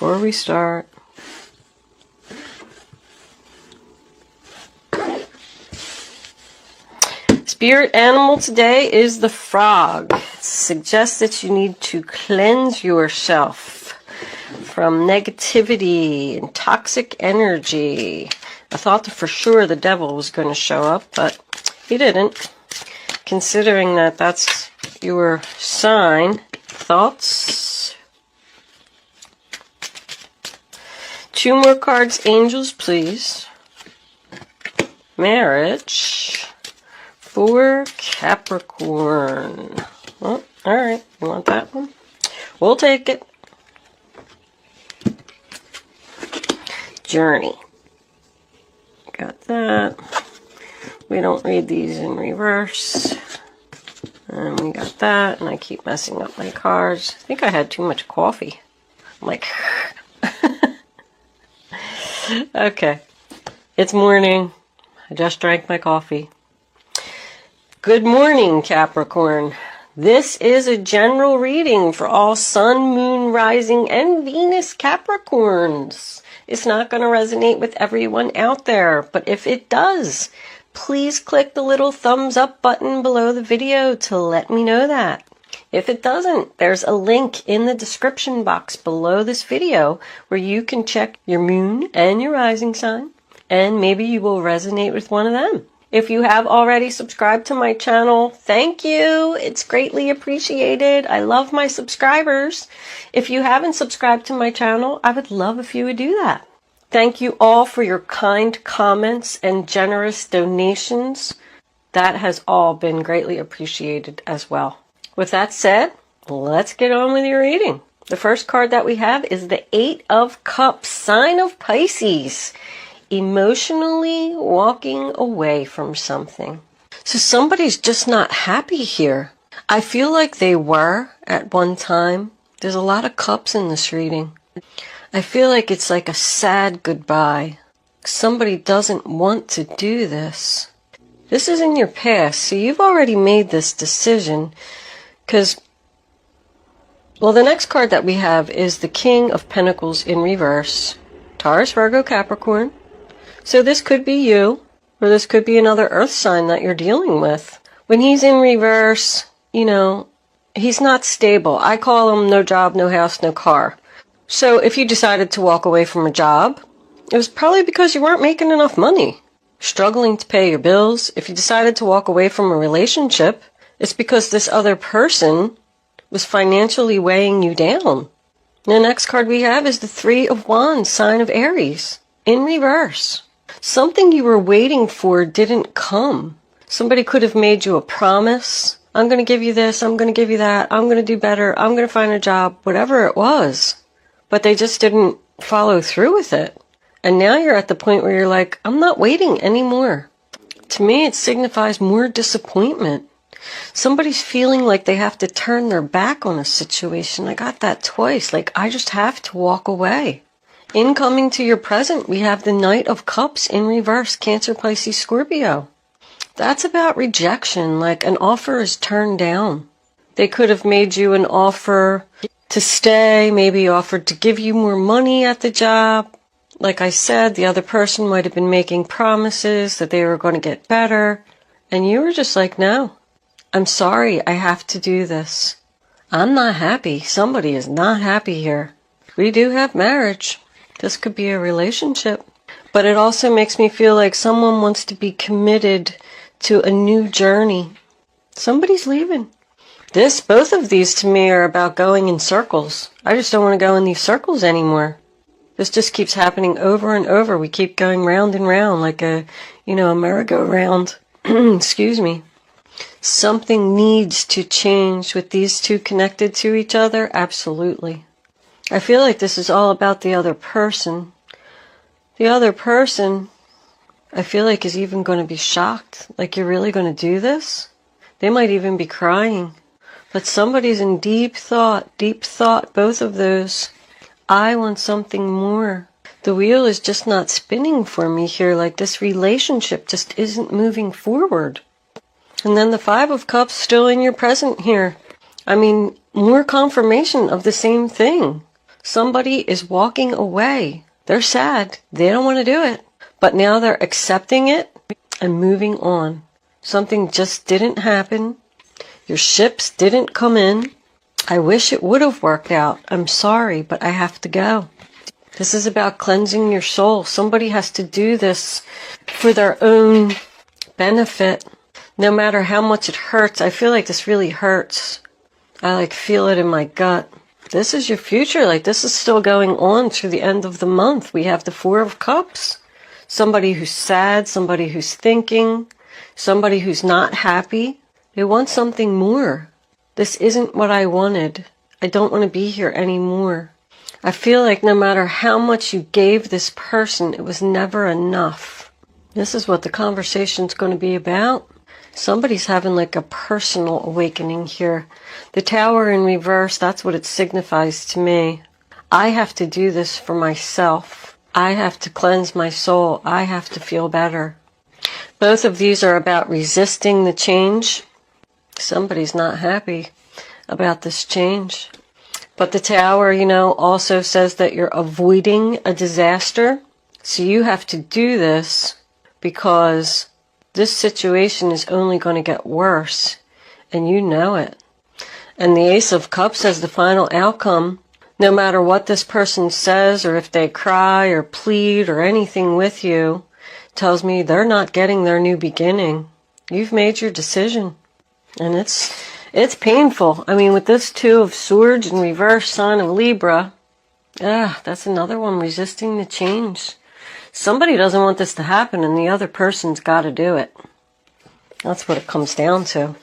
before we start. Spirit animal today is the frog. It suggests that you need to cleanse yourself from negativity and toxic energy. I thought for sure the devil was going to show up, but he didn't. Considering that that's your sign. Thoughts? 2 more cards, angels, please. Marriage for Capricorn. Oh, all right. You want that one? We'll take it. Journey. Got that. We don't read these in reverse. And we got that. And I keep messing up my cards. I think I had too much coffee. I'm like... Okay. It's morning. I just drank my coffee. Good morning, Capricorn. This is a general reading for all Sun, Moon, Rising, and Venus Capricorns. It's not going to resonate with everyone out there, but if it does, please click the little thumbs up button below the video to let me know that. If it doesn't, there's a link in the description box below this video where you can check your moon and your rising sign, and maybe you will resonate with one of them. If you have already subscribed to my channel, thank you. It's greatly appreciated. I love my subscribers. If you haven't subscribed to my channel, I would love if you would do that. Thank you all for your kind comments and generous donations. That has all been greatly appreciated as well. With that said, let's get on with your reading. The first card that we have is the 8 of Cups, sign of Pisces. Emotionally walking away from something. So somebody's just not happy here. I feel like they were at one time. There's a lot of cups in this reading. I feel like it's like a sad goodbye. Somebody doesn't want to do this. This is in your past, so you've already made this decision. Because, well, the next card that we have is the King of Pentacles in reverse. Taurus, Virgo, Capricorn. So this could be you, or this could be another earth sign that you're dealing with. When he's in reverse, you know, he's not stable. I call him no job, no house, no car. So if you decided to walk away from a job, it was probably because you weren't making enough money, struggling to pay your bills. If you decided to walk away from a relationship, it's because this other person was financially weighing you down. The next card we have is the 3 of Wands, sign of Aries, in reverse. Something you were waiting for didn't come. Somebody could have made you a promise. I'm going to give you this. I'm going to give you that. I'm going to do better. I'm going to find a job, whatever it was. But they just didn't follow through with it. And now you're at the point where you're like, I'm not waiting anymore. To me, it signifies more disappointment. Somebody's feeling like they have to turn their back on a situation. I got that twice. Like, I just have to walk away. Incoming to your present, we have the Knight of Cups in reverse, Cancer, Pisces, Scorpio. That's about rejection, like an offer is turned down. They could have made you an offer to stay, maybe offered to give you more money at the job. Like I said, the other person might have been making promises that they were going to get better. And you were just like, no, I'm sorry, I have to do this. I'm not happy. Somebody is not happy here. We do have marriage. This could be a relationship. But it also makes me feel like someone wants to be committed to a new journey. Somebody's leaving. Both of these to me are about going in circles. I just don't want to go in these circles anymore. This just keeps happening over and over. We keep going round and round like a merry-go-round. Excuse me. Something needs to change with these two connected to each other. Absolutely. I feel like this is all about the other person. The other person, I feel like, is even going to be shocked. Like, you're really going to do this? They might even be crying. But somebody's in deep thought, both of those. I want something more. The wheel is just not spinning for me here. Like, this relationship just isn't moving forward. And then the 5 of Cups still in your present here. I mean, more confirmation of the same thing. Somebody is walking away. They're sad. They don't want to do it. But now they're accepting it and moving on. Something just didn't happen. Your ships didn't come in. I wish it would have worked out. I'm sorry, but I have to go. This is about cleansing your soul. Somebody has to do this for their own benefit. No matter how much it hurts. I feel like this really hurts. I feel it in my gut. This is your future. This is still going on through the end of the month. We have the Four of Cups. Somebody who's sad, somebody who's thinking, somebody who's not happy. They want something more. This isn't what I wanted. I don't want to be here anymore. I feel like no matter how much you gave this person, it was never enough. This is what the conversation's going to be about. Somebody's having a personal awakening here. The Tower in reverse, that's what it signifies to me. I have to do this for myself. I have to cleanse my soul. I have to feel better. Both of these are about resisting the change. Somebody's not happy about this change. But the Tower, also says that you're avoiding a disaster. So you have to do this because this situation is only going to get worse, and you know it. And the Ace of Cups as the final outcome, no matter what this person says or if they cry or plead or anything with you, tells me they're not getting their new beginning. You've made your decision, and it's painful. With this Two of Swords in reverse, sign of Libra, that's another one, resisting the change. Somebody doesn't want this to happen, and the other person's got to do it. That's what it comes down to.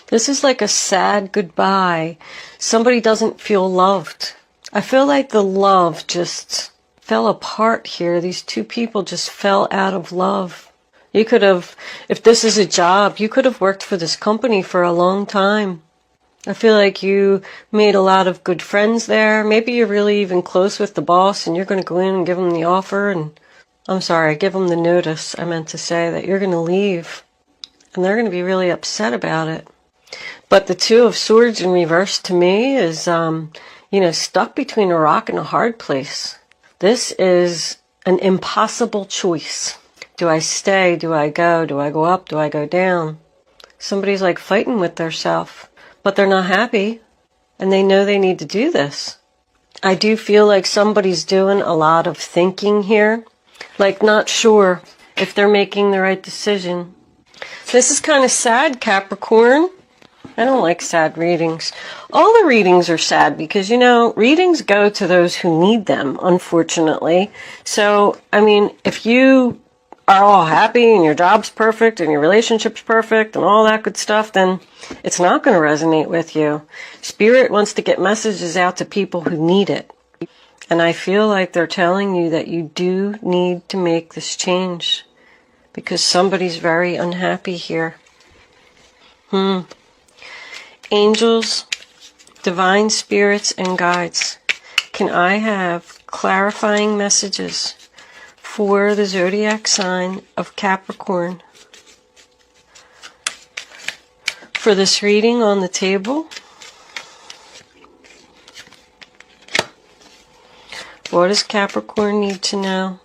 This is like a sad goodbye. Somebody doesn't feel loved. I feel like the love just fell apart here. These two people just fell out of love. You could have, if this is a job, you could have worked for this company for a long time. I feel like you made a lot of good friends there. Maybe you're really even close with the boss, and you're going to go in and give them the offer and give them the notice. I meant to say that you're going to leave, and they're going to be really upset about it. But the Two of Swords in reverse to me is, stuck between a rock and a hard place. This is an impossible choice. Do I stay? Do I go? Do I go up? Do I go down? Somebody's fighting with theirself, but they're not happy, and they know they need to do this. I do feel like somebody's doing a lot of thinking here. Not sure if they're making the right decision. This is kind of sad, Capricorn. I don't like sad readings. All the readings are sad because, readings go to those who need them, unfortunately. So, if you are all happy and your job's perfect and your relationship's perfect and all that good stuff, then it's not going to resonate with you. Spirit wants to get messages out to people who need it. And I feel like they're telling you that you do need to make this change because somebody's very unhappy here. Angels, divine spirits, and guides, can I have clarifying messages for the zodiac sign of Capricorn? For this reading on the table, what does Capricorn need to know?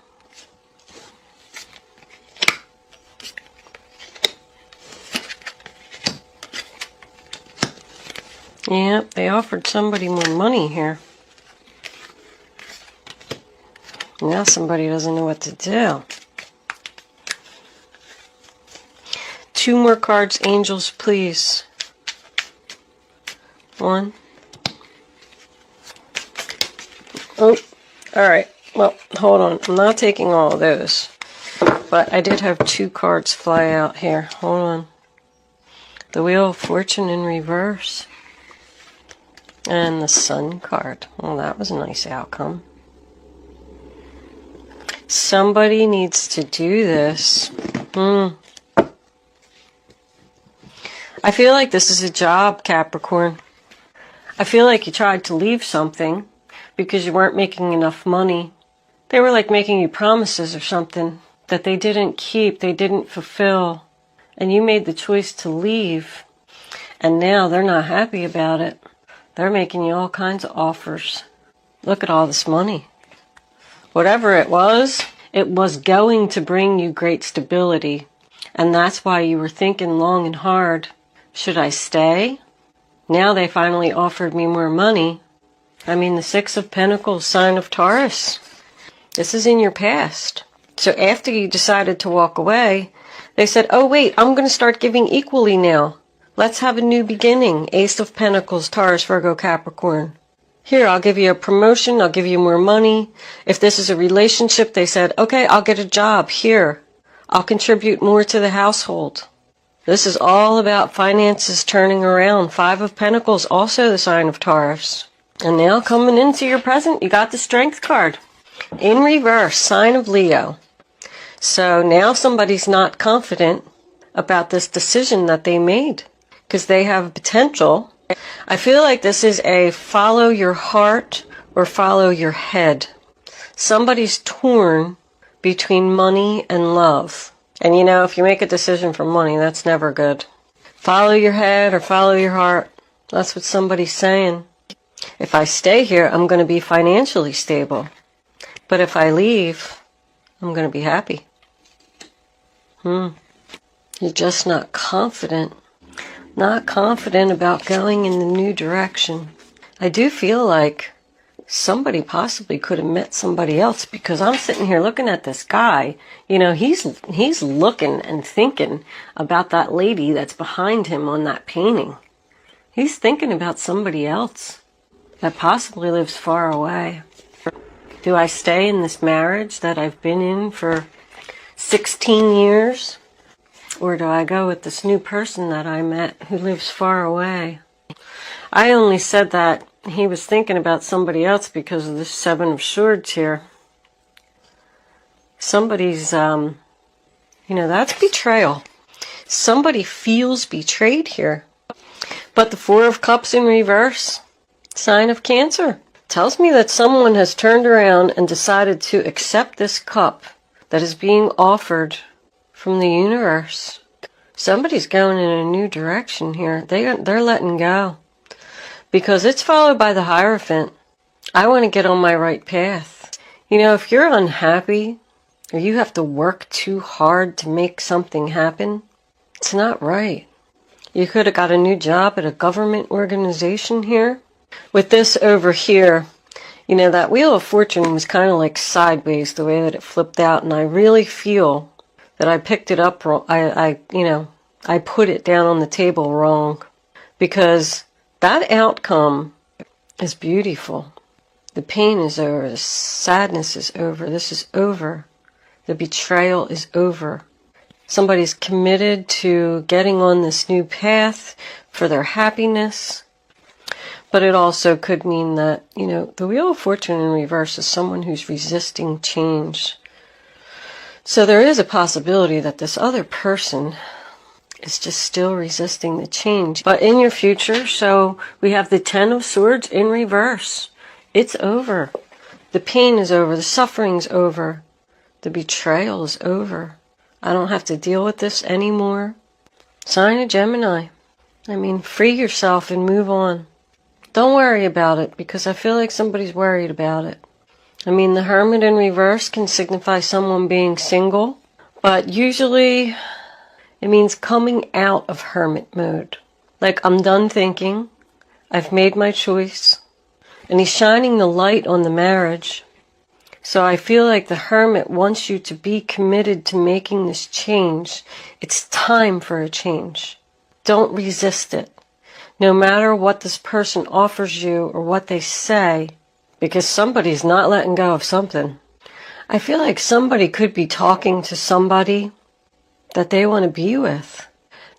Yep, they offered somebody more money here. Now somebody doesn't know what to do. Two more cards, angels, please. One. Oh, all right. Well, hold on. I'm not taking all of those. But I did have two cards fly out here. Hold on. The Wheel of Fortune in reverse. And the Sun card. Well, that was a nice outcome. Somebody needs to do this. I feel like this is a job, Capricorn. I feel like you tried to leave something because you weren't making enough money. They were making you promises or something that they didn't keep, they didn't fulfill. And you made the choice to leave. And now they're not happy about it. They're making you all kinds of offers. Look at all this money. Whatever it was going to bring you great stability. And that's why you were thinking long and hard, should I stay? Now they finally offered me more money. I mean, the Six of Pentacles, sign of Taurus. This is in your past. So after you decided to walk away, they said, oh wait, I'm going to start giving equally now. Let's have a new beginning. Ace of Pentacles, Taurus, Virgo, Capricorn. Here, I'll give you a promotion. I'll give you more money. If this is a relationship, they said, okay, I'll get a job. Here, I'll contribute more to the household. This is all about finances turning around. Five of Pentacles, also the sign of Taurus. And now coming into your present, you got the Strength card. In reverse, sign of Leo. So now somebody's not confident about this decision that they made because they have potential. I feel like this is a follow your heart or follow your head. Somebody's torn between money and love. And you know, if you make a decision for money, that's never good. Follow your head or follow your heart. That's what somebody's saying. If I stay here, I'm going to be financially stable. But if I leave, I'm going to be happy. You're just not confident. Not confident about going in the new direction. I do feel like somebody possibly could have met somebody else because I'm sitting here looking at this guy. You know, he's looking and thinking about that lady that's behind him on that painting. He's thinking about somebody else that possibly lives far away. Do I stay in this marriage that I've been in for 16 years? Or do I go with this new person that I met who lives far away? I only said that he was thinking about somebody else because of the Seven of Swords here. Somebody's, that's betrayal. Somebody feels betrayed here. But the Four of Cups in reverse, sign of Cancer, tells me that someone has turned around and decided to accept this cup that is being offered from the universe. Somebody's going in a new direction here. They're letting go. Because it's followed by the Hierophant. I want to get on my right path. You know, if you're unhappy, or you have to work too hard to make something happen, it's not right. You could have got a new job at a government organization here. With this over here, you know, that Wheel of Fortune was kind of like sideways the way that it flipped out, and I really feel that I picked it up wrong. I put it down on the table wrong, because that outcome is beautiful. The pain is over. The sadness is over. This is over. The betrayal is over. Somebody's committed to getting on this new path for their happiness. But it also could mean that, you know, the Wheel of Fortune in reverse is someone who's resisting change. So there is a possibility that this other person is just still resisting the change. But in your future, so we have the Ten of Swords in reverse. It's over. The pain is over. The suffering's over. The betrayal is over. I don't have to deal with this anymore. Sign of Gemini. I mean, free yourself and move on. Don't worry about it, because I feel like somebody's worried about it. I mean, the Hermit in reverse can signify someone being single, but usually it means coming out of hermit mode. Like, I'm done thinking. I've made my choice. And he's shining the light on the marriage. So I feel like the Hermit wants you to be committed to making this change. It's time for a change. Don't resist it. No matter what this person offers you or what they say, because somebody's not letting go of something. I feel like somebody could be talking to somebody that they want to be with.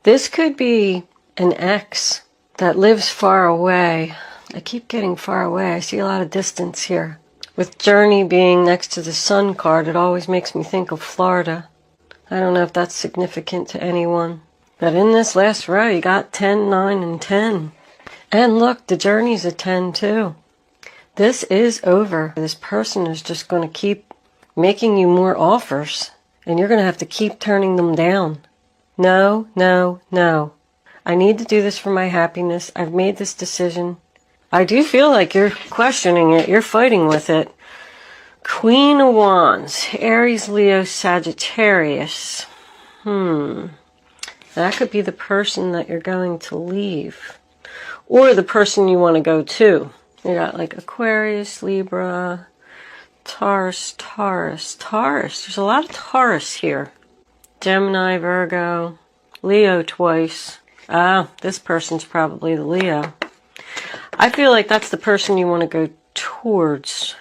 This could be an ex that lives far away. I keep getting far away. I see a lot of distance here. With Journey being next to the Sun card, it always makes me think of Florida. I don't know if that's significant to anyone. But in this last row, you got 10, 9, and 10. And look, the Journey's a 10 too. This is over. This person is just going to keep making you more offers, and you're going to have to keep turning them down. No, no, no. I need to do this for my happiness. I've made this decision. I do feel like you're questioning it. You're fighting with it. Queen of Wands, Aries, Leo, Sagittarius. That could be the person that you're going to leave. Or the person you want to go to. You got like Aquarius, Libra, Taurus. There's a lot of Taurus here. Gemini, Virgo, Leo twice. This person's probably the Leo. I feel like that's the person you want to go towards.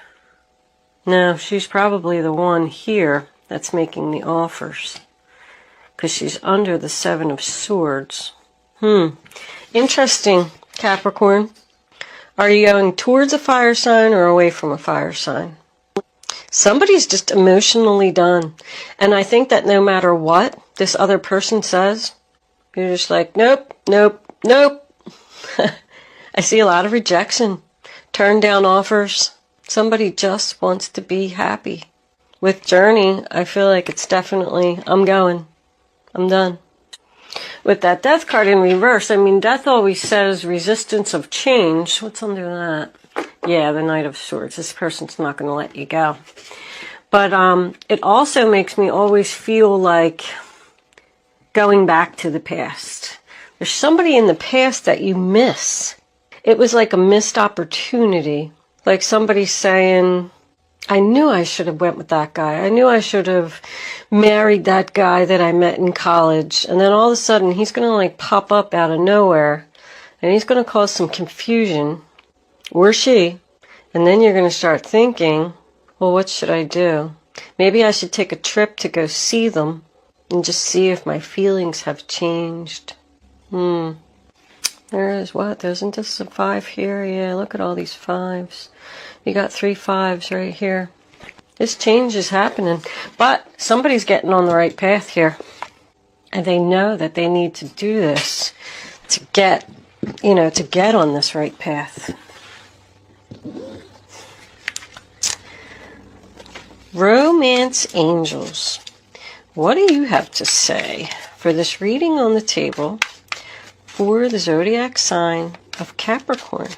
No, she's probably the one here that's making the offers. Because she's under the Seven of Swords. Interesting, Capricorn. Are you going towards a fire sign or away from a fire sign? Somebody's just emotionally done. And I think that no matter what this other person says, you're just like, nope, nope, nope. I see a lot of rejection. Turn down offers. Somebody just wants to be happy. With Journey, I feel like it's definitely, I'm going. I'm done. With that Death card in reverse, I mean, Death always says resistance of change. What's under that? Yeah, the Knight of Swords. This person's not going to let you go. But it also makes me always feel like going back to the past. There's somebody in the past that you miss. It was like a missed opportunity. Like somebody saying, I knew I should have went with that guy. I knew I should have married that guy that I met in college. And then all of a sudden, he's going to like pop up out of nowhere. And he's going to cause some confusion. Or she. And then you're going to start thinking, well, what should I do? Maybe I should take a trip to go see them. And just see if my feelings have changed. There is what? Isn't this a 5 here? Yeah, look at all these 5s. You got 3 5s right here. This change is happening. But somebody's getting on the right path here. And they know that they need to do this to get, to get on this right path. Romance Angels. What do you have to say for this reading on the table for the zodiac sign of Capricorn?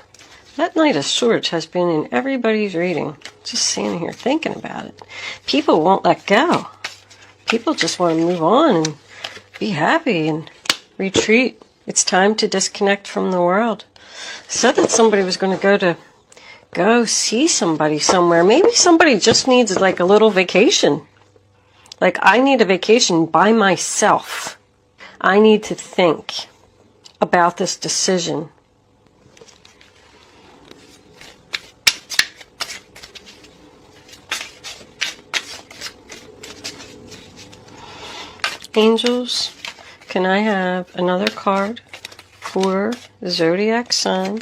That Knight of Swords has been in everybody's reading. Just sitting here thinking about it. People won't let go. People just want to move on and be happy and retreat. It's time to disconnect from the world. I said that somebody was going to go see somebody somewhere. Maybe somebody just needs like a little vacation. Like, I need a vacation by myself. I need to think about this decision. Angels, can I have another card for the zodiac sign?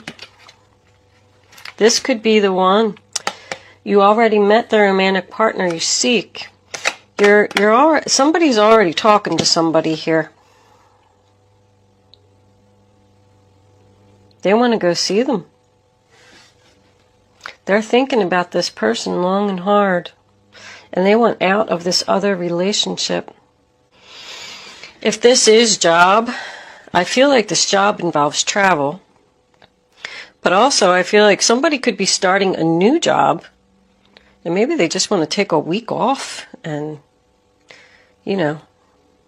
This could be the one. You already met the romantic partner you seek. Somebody's already talking to somebody here. They want to go see them. They're thinking about this person long and hard. And they want out of this other relationship. If this is job, I feel like this job involves travel. But also I feel like somebody could be starting a new job. And maybe they just want to take a week off and,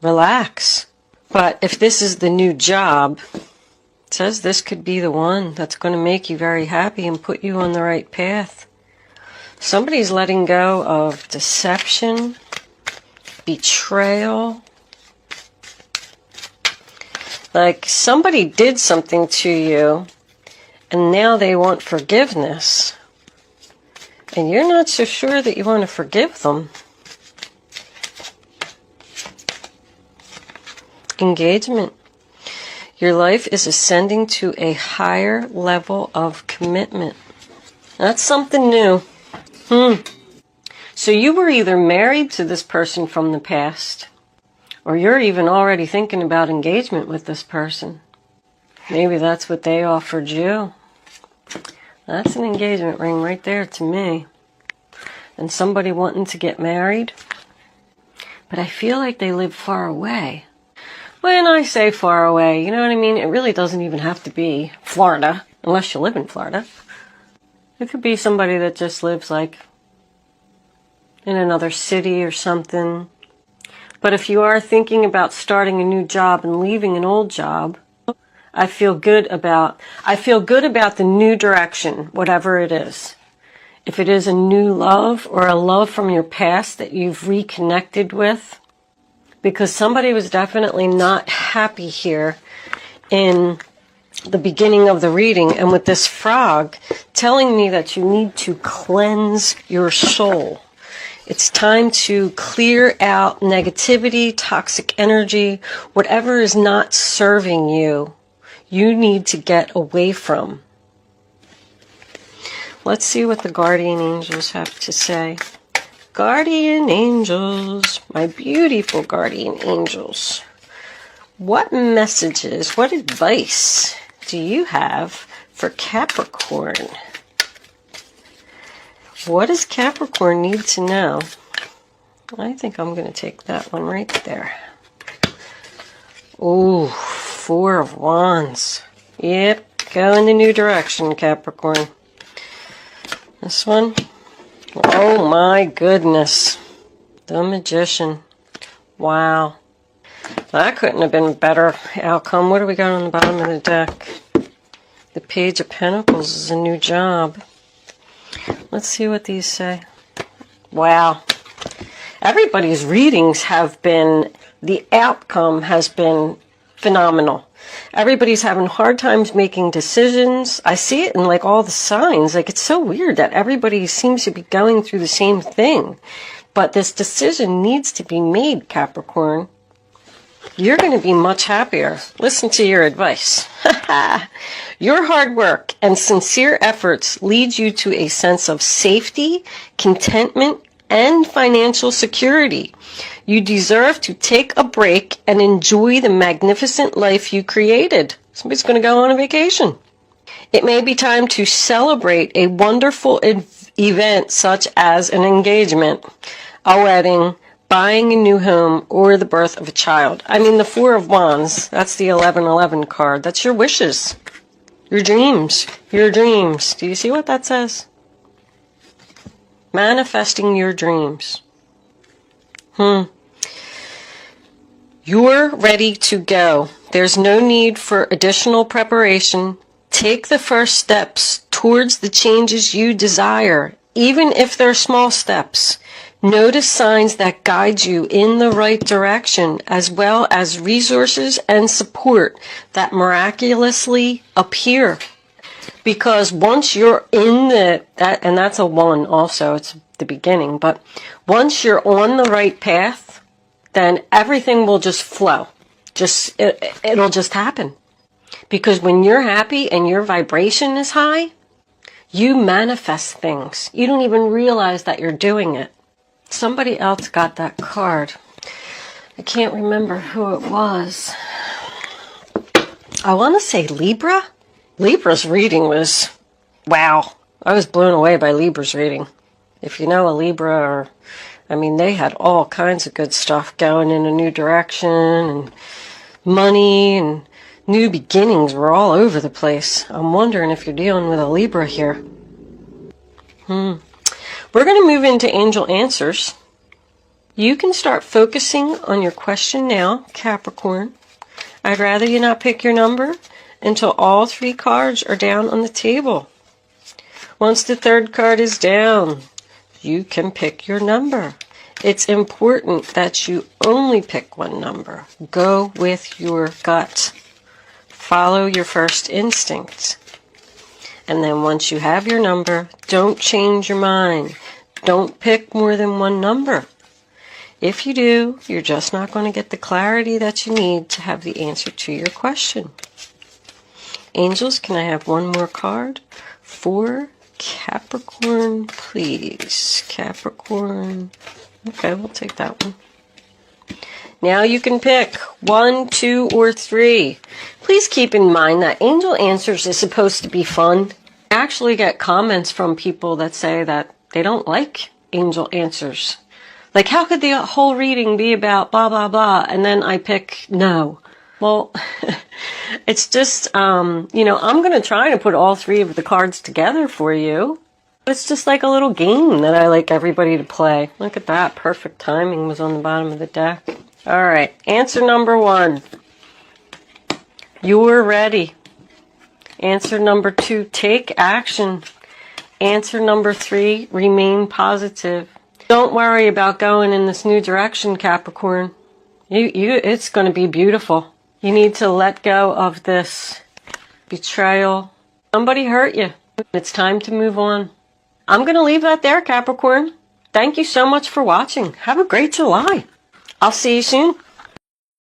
relax. But if this is the new job, it says this could be the one that's going to make you very happy and put you on the right path. Somebody's letting go of deception, betrayal. Like somebody did something to you and now they want forgiveness. And you're not so sure that you want to forgive them. Engagement. Your life is ascending to a higher level of commitment. That's something new. So you were either married to this person from the past, or you're even already thinking about engagement with this person. Maybe that's what they offered you. That's an engagement ring right there to me. And somebody wanting to get married. But I feel like they live far away. When I say far away, you know what I mean? It really doesn't even have to be Florida, unless you live in Florida. It could be somebody that just lives like in another city or something. But if you are thinking about starting a new job and leaving an old job, I feel good about the new direction, whatever it is. If it is a new love or a love from your past that you've reconnected with, because somebody was definitely not happy here in the beginning of the reading, and with this frog telling me that you need to cleanse your soul. It's time to clear out negativity, toxic energy, whatever is not serving you, you need to get away from. Let's see what the guardian angels have to say. Guardian angels, my beautiful guardian angels. What messages, what advice do you have for Capricorn? What does Capricorn need to know? I think I'm going to take that one right there. Ooh, Four of Wands. Yep, go in the new direction, Capricorn. This one. Oh my goodness. The Magician. Wow. That couldn't have been a better outcome. What do we got on the bottom of the deck? The Page of Pentacles is a new job. Let's see what these say. Wow. Everybody's readings have been, the outcome has been phenomenal. Everybody's having hard times making decisions. I see it in like all the signs. Like it's so weird that everybody seems to be going through the same thing. But this decision needs to be made, Capricorn. You're going to be much happier. Listen to your advice. Your hard work and sincere efforts lead you to a sense of safety, contentment, and financial security. You deserve to take a break and enjoy the magnificent life you created. Somebody's going to go on a vacation. It may be time to celebrate a wonderful event such as an engagement, a wedding, buying a new home, or the birth of a child. I mean, the Four of Wands, that's the 1111 card. That's your wishes, your dreams, your dreams. Do you see what that says? Manifesting your dreams. You're ready to go. There's no need for additional preparation. Take the first steps towards the changes you desire, even if they're small steps. Notice signs that guide you in the right direction, as well as resources and support that miraculously appear. Because once you're in and that's a 1 also, it's the beginning, but once you're on the right path, then everything will just flow. It'll just happen. Because when you're happy and your vibration is high, you manifest things. You don't even realize that you're doing it. Somebody else got that card. I can't remember who it was. I want to say Libra. Libra's reading was, wow. I was blown away by Libra's reading. If you know a Libra, they had all kinds of good stuff going in a new direction, and money and new beginnings were all over the place. I'm wondering if you're dealing with a Libra here. We're going to move into angel answers. You can start focusing on your question now, Capricorn. I'd rather you not pick your number until all 3 cards are down on the table. Once the 3rd card is down, you can pick your number. It's important that you only pick one number. Go with your gut. Follow your first instinct. And then once you have your number, don't change your mind. Don't pick more than one number. If you do, you're just not going to get the clarity that you need to have the answer to your question. Angels, can I have one more card for Capricorn, please? Capricorn. Okay, we'll take that one. Now you can pick 1, 2, or 3. Please keep in mind that angel answers is supposed to be fun. I actually get comments from people that say that they don't like angel answers. Like, how could the whole reading be about blah, blah, blah, and then I pick no? Well, it's just, I'm going to try to put all 3 of the cards together for you. It's just like a little game that I like everybody to play. Look at that. Perfect timing was on the bottom of the deck. All right. Answer number 1. You're ready. Answer number 2. Take action. Answer number 3. Remain positive. Don't worry about going in this new direction, Capricorn. It's going to be beautiful. You need to let go of this betrayal. Somebody hurt you. It's time to move on. I'm going to leave that there, Capricorn. Thank you so much for watching. Have a great July. I'll see you soon.